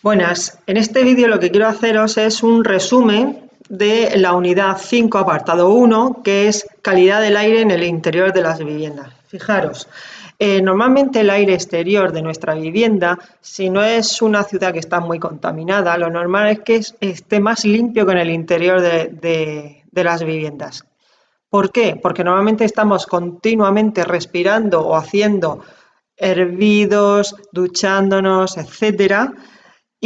Buenas, en este vídeo lo que quiero haceros es un resumen de la unidad 5, apartado 1, que es calidad del aire en el interior de las viviendas. Fijaros, normalmente el aire exterior de nuestra vivienda, si no es una ciudad que está muy contaminada, lo normal es que esté más limpio que en el interior de las viviendas. ¿Por qué? Porque normalmente estamos continuamente respirando o haciendo hervidos, duchándonos, etcétera.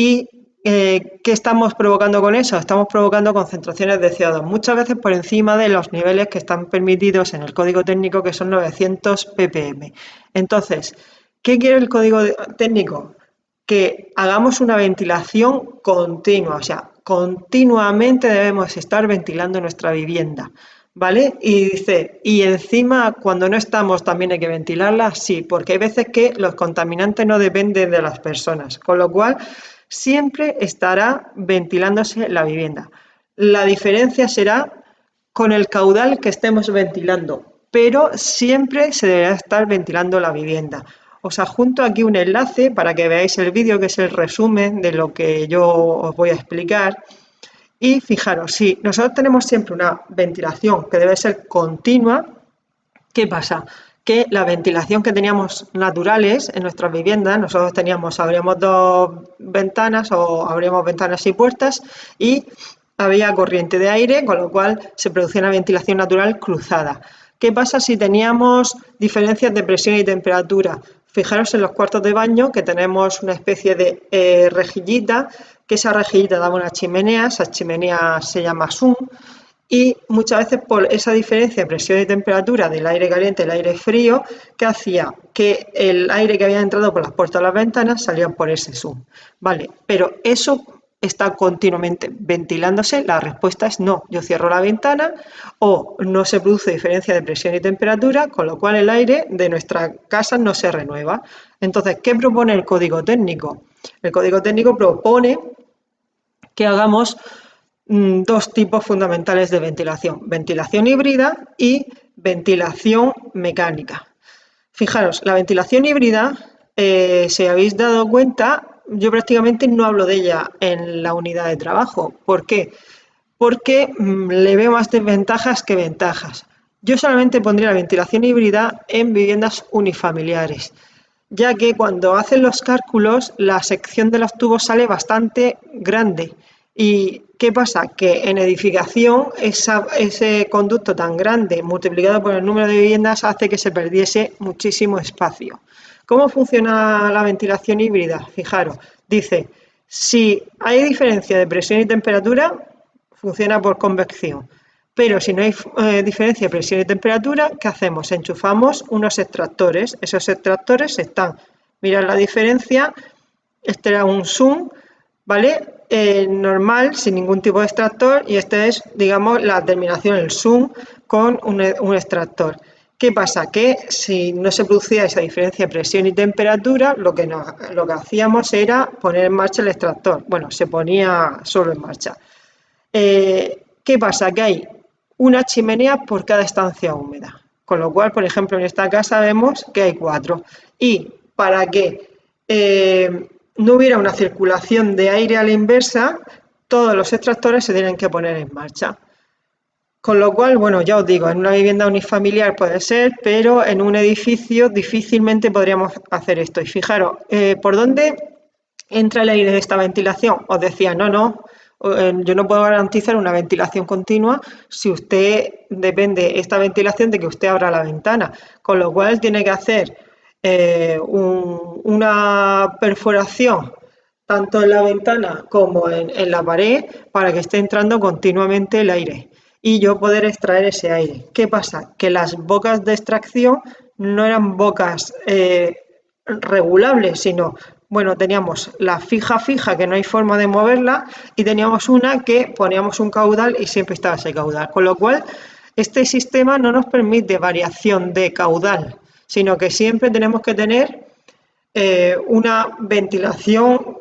¿Y qué estamos provocando con eso? Estamos provocando concentraciones de CO2, muchas veces por encima de los niveles que están permitidos en el código técnico, que son 900 ppm. Entonces, ¿qué quiere el código técnico? Que hagamos una ventilación continua, o sea, continuamente debemos estar ventilando nuestra vivienda, ¿vale? Y dice, y encima cuando no estamos también hay que ventilarla, sí, porque hay veces que los contaminantes no dependen de las personas, con lo cual siempre estará ventilándose la vivienda. La diferencia será con el caudal que estemos ventilando, pero siempre se deberá estar ventilando la vivienda. Os adjunto aquí un enlace para que veáis el vídeo, que es el resumen de lo que yo os voy a explicar. Y fijaros, si nosotros tenemos siempre una ventilación que debe ser continua, ¿qué pasa? Que la ventilación que teníamos naturales en nuestras viviendas, nosotros abríamos dos ventanas o abríamos ventanas y puertas y había corriente de aire, con lo cual se producía una ventilación natural cruzada. ¿Qué pasa si teníamos diferencias de presión y temperatura? Fijaros en los cuartos de baño que tenemos una especie de rejillita, que esa rejillita daba una chimenea, esa chimenea se llama SUM, y muchas veces por esa diferencia de presión y temperatura del aire caliente y el aire frío, que hacía que el aire que había entrado por las puertas de las ventanas salía por ese SUM. Vale, pero eso está continuamente ventilándose. La respuesta es no. Yo cierro la ventana o no se produce diferencia de presión y temperatura, con lo cual el aire de nuestra casa no se renueva. Entonces, ¿qué propone el código técnico? El código técnico propone que hagamos dos tipos fundamentales de ventilación: ventilación híbrida y ventilación mecánica. Fijaros, la ventilación híbrida, si habéis dado cuenta, yo prácticamente no hablo de ella en la unidad de trabajo. ¿Por qué? Porque le veo más desventajas que ventajas. Yo solamente pondría la ventilación híbrida en viviendas unifamiliares, ya que cuando hacen los cálculos la sección de los tubos sale bastante grande. ¿Y qué pasa? Que en edificación ese conducto tan grande multiplicado por el número de viviendas hace que se perdiese muchísimo espacio. ¿Cómo funciona la ventilación híbrida? Fijaros, dice, si hay diferencia de presión y temperatura, funciona por convección. Pero si no hay diferencia de presión y temperatura, ¿qué hacemos? Enchufamos unos extractores. Esos extractores están, mirad la diferencia, este era un SUM, ¿vale? Normal, sin ningún tipo de extractor, y este es, digamos, la terminación, el SUM, con un extractor. ¿Qué pasa? Que si no se producía esa diferencia de presión y temperatura, lo que hacíamos era poner en marcha el extractor. Bueno, se ponía solo en marcha. ¿Qué pasa? Que hay una chimenea por cada estancia húmeda, con lo cual, por ejemplo, en esta casa vemos que hay 4, y para que no hubiera una circulación de aire a la inversa, todos los extractores se tienen que poner en marcha. Con lo cual, bueno, ya os digo, en una vivienda unifamiliar puede ser, pero en un edificio difícilmente podríamos hacer esto. Y fijaros, ¿por dónde entra el aire de esta ventilación? Os decía, no, yo no puedo garantizar una ventilación continua si usted depende esta ventilación de que usted abra la ventana, con lo cual tiene que hacer una perforación tanto en la ventana como en la pared para que esté entrando continuamente el aire y yo poder extraer ese aire. ¿Qué pasa? Que las bocas de extracción no eran bocas regulables, sino, bueno, teníamos la fija, que no hay forma de moverla, y teníamos una que poníamos un caudal y siempre estaba ese caudal. Con lo cual, este sistema no nos permite variación de caudal, sino que siempre tenemos que tener una ventilación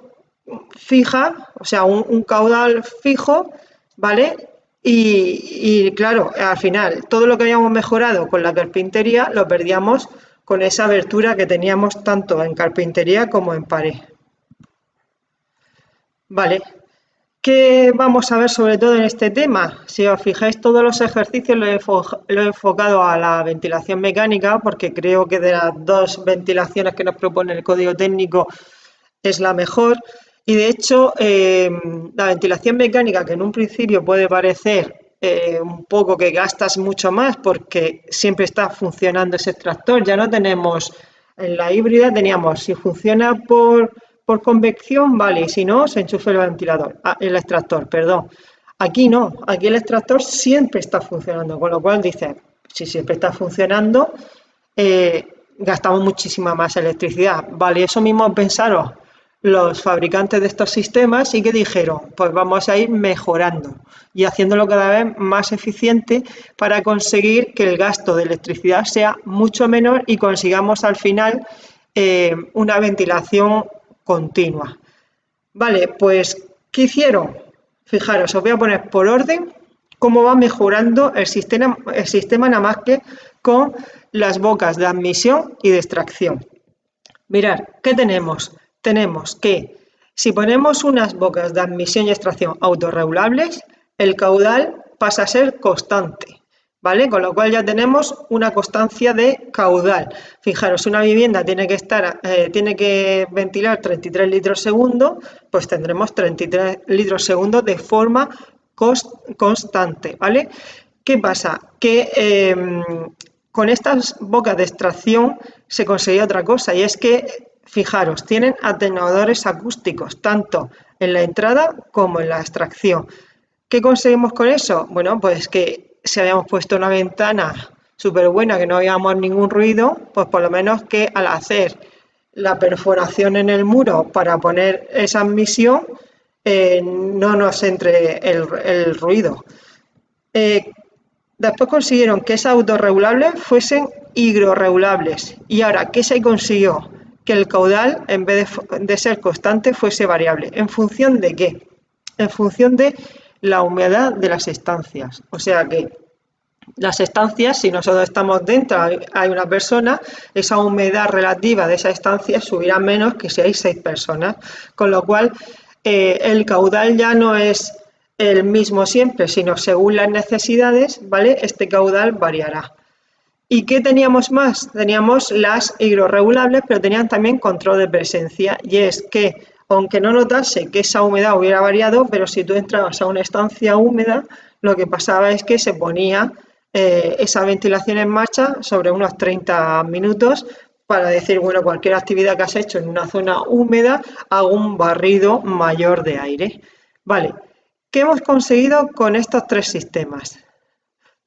fija, o sea, un caudal fijo, ¿vale? Y claro, al final, todo lo que habíamos mejorado con la carpintería lo perdíamos con esa abertura que teníamos tanto en carpintería como en pared. Vale, ¿qué vamos a ver sobre todo en este tema? Si os fijáis, todos los ejercicios lo he enfocado a la ventilación mecánica porque creo que de las dos ventilaciones que nos propone el código técnico es la mejor. Y de hecho, la ventilación mecánica, que en un principio puede parecer un poco que gastas mucho más porque siempre está funcionando ese extractor, ya no tenemos, en la híbrida teníamos, si funciona por convección, vale, y si no, se enchufa el ventilador, el extractor, perdón. Aquí no, aquí el extractor siempre está funcionando, con lo cual dice, si siempre está funcionando, gastamos muchísima más electricidad. Vale, eso mismo pensaron los fabricantes de estos sistemas y que dijeron, pues vamos a ir mejorando y haciéndolo cada vez más eficiente para conseguir que el gasto de electricidad sea mucho menor y consigamos al final una ventilación continua. Vale, pues, ¿qué hicieron? Fijaros, os voy a poner por orden cómo va mejorando el sistema nada más que con las bocas de admisión y de extracción. Mirad, ¿qué tenemos? Tenemos que si ponemos unas bocas de admisión y extracción autorregulables, el caudal pasa a ser constante, ¿vale? Con lo cual ya tenemos una constancia de caudal. Fijaros, una vivienda tiene que ventilar 33 litros segundo, pues tendremos 33 litros segundo de forma constante, ¿vale? ¿Qué pasa? Que con estas bocas de extracción se conseguía otra cosa y es que, fijaros, tienen atenuadores acústicos tanto en la entrada como en la extracción. ¿Qué conseguimos con eso? Bueno, pues que si habíamos puesto una ventana súper buena, que no habíamos ningún ruido, pues por lo menos que al hacer la perforación en el muro para poner esa admisión, no nos entre el ruido. Eh, Después consiguieron que esas autorregulables fuesen higrorregulables. Y ahora, ¿qué se consiguió? Que el caudal, en vez de ser constante, fuese variable. ¿En función de qué? En función de la humedad de las estancias. O sea que las estancias, si nosotros estamos dentro, hay una persona, esa humedad relativa de esa estancia subirá menos que si hay 6 personas. Con lo cual, el caudal ya no es el mismo siempre, sino según las necesidades, ¿vale? Este caudal variará. ¿Y qué teníamos más? Teníamos las higrorregulables, pero tenían también control de presencia. Y es que, aunque no notase que esa humedad hubiera variado, pero si tú entrabas a una estancia húmeda, lo que pasaba es que se ponía esa ventilación en marcha sobre unos 30 minutos para decir, bueno, cualquier actividad que has hecho en una zona húmeda, hago un barrido mayor de aire. Vale, ¿qué hemos conseguido con estos tres sistemas?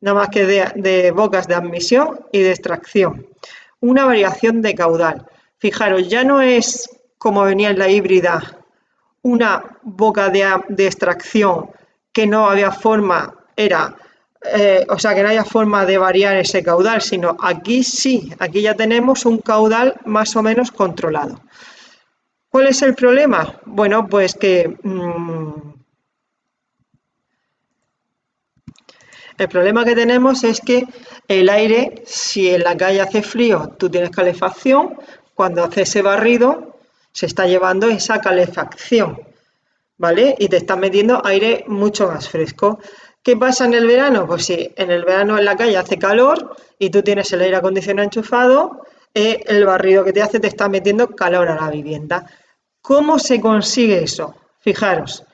Nada más que de bocas de admisión y de extracción. Una variación de caudal. Fijaros, ya no es como venía en la híbrida, una boca de extracción que no había forma, o sea, que no había forma de variar ese caudal, sino aquí sí, aquí ya tenemos un caudal más o menos controlado. ¿Cuál es el problema? Bueno, pues que el problema que tenemos es que el aire, si en la calle hace frío, tú tienes calefacción, cuando hace ese barrido, se está llevando esa calefacción, ¿vale? Y te está metiendo aire mucho más fresco. ¿Qué pasa en el verano? Pues si en el verano en la calle hace calor y tú tienes el aire acondicionado enchufado, el barrido que te hace te está metiendo calor a la vivienda. ¿Cómo se consigue eso? Fijaros,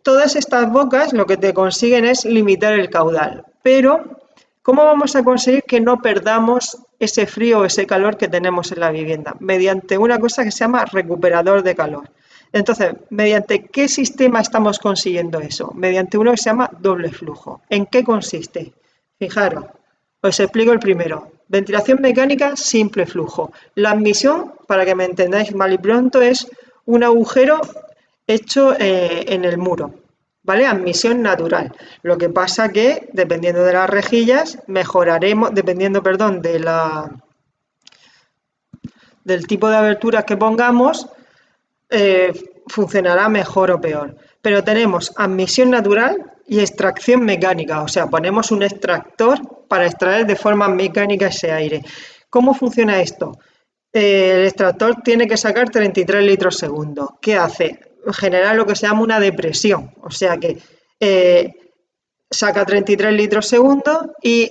todas estas bocas lo que te consiguen es limitar el caudal, pero ¿cómo vamos a conseguir que no perdamos ese frío o ese calor que tenemos en la vivienda? Mediante una cosa que se llama recuperador de calor. Entonces, ¿mediante qué sistema estamos consiguiendo eso? Mediante uno que se llama doble flujo. ¿En qué consiste? Fijaros, os explico el primero. Ventilación mecánica, simple flujo. La admisión, para que me entendáis mal y pronto, es un agujero hecho en el muro, ¿vale? Admisión natural. Lo que pasa que, dependiendo de las rejillas, mejoraremos, dependiendo, perdón, del tipo de aberturas que pongamos, funcionará mejor o peor. Pero tenemos admisión natural y extracción mecánica, o sea, ponemos un extractor para extraer de forma mecánica ese aire. ¿Cómo funciona esto? El extractor tiene que sacar 33 litros segundo. ¿Qué hace? generar lo que se llama una depresión, o sea que saca 33 litros segundo y,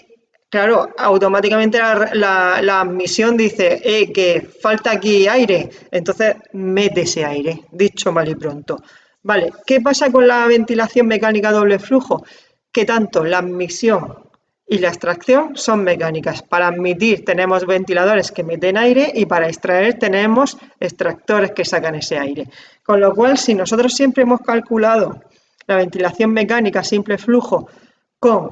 claro, automáticamente la admisión dice que falta aquí aire, entonces mete ese aire, dicho mal y pronto. Vale, ¿qué pasa con la ventilación mecánica doble flujo? Que tanto la admisión y la extracción son mecánicas. Para admitir tenemos ventiladores que meten aire y para extraer tenemos extractores que sacan ese aire. Con lo cual, si nosotros siempre hemos calculado la ventilación mecánica simple flujo con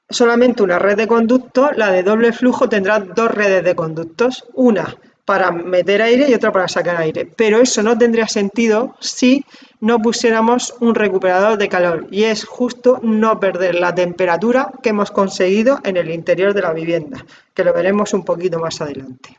solamente una red de conductos, la de doble flujo tendrá dos redes de conductos, una para meter aire y otra para sacar aire. Pero eso no tendría sentido si no pusiéramos un recuperador de calor y es justo no perder la temperatura que hemos conseguido en el interior de la vivienda, que lo veremos un poquito más adelante.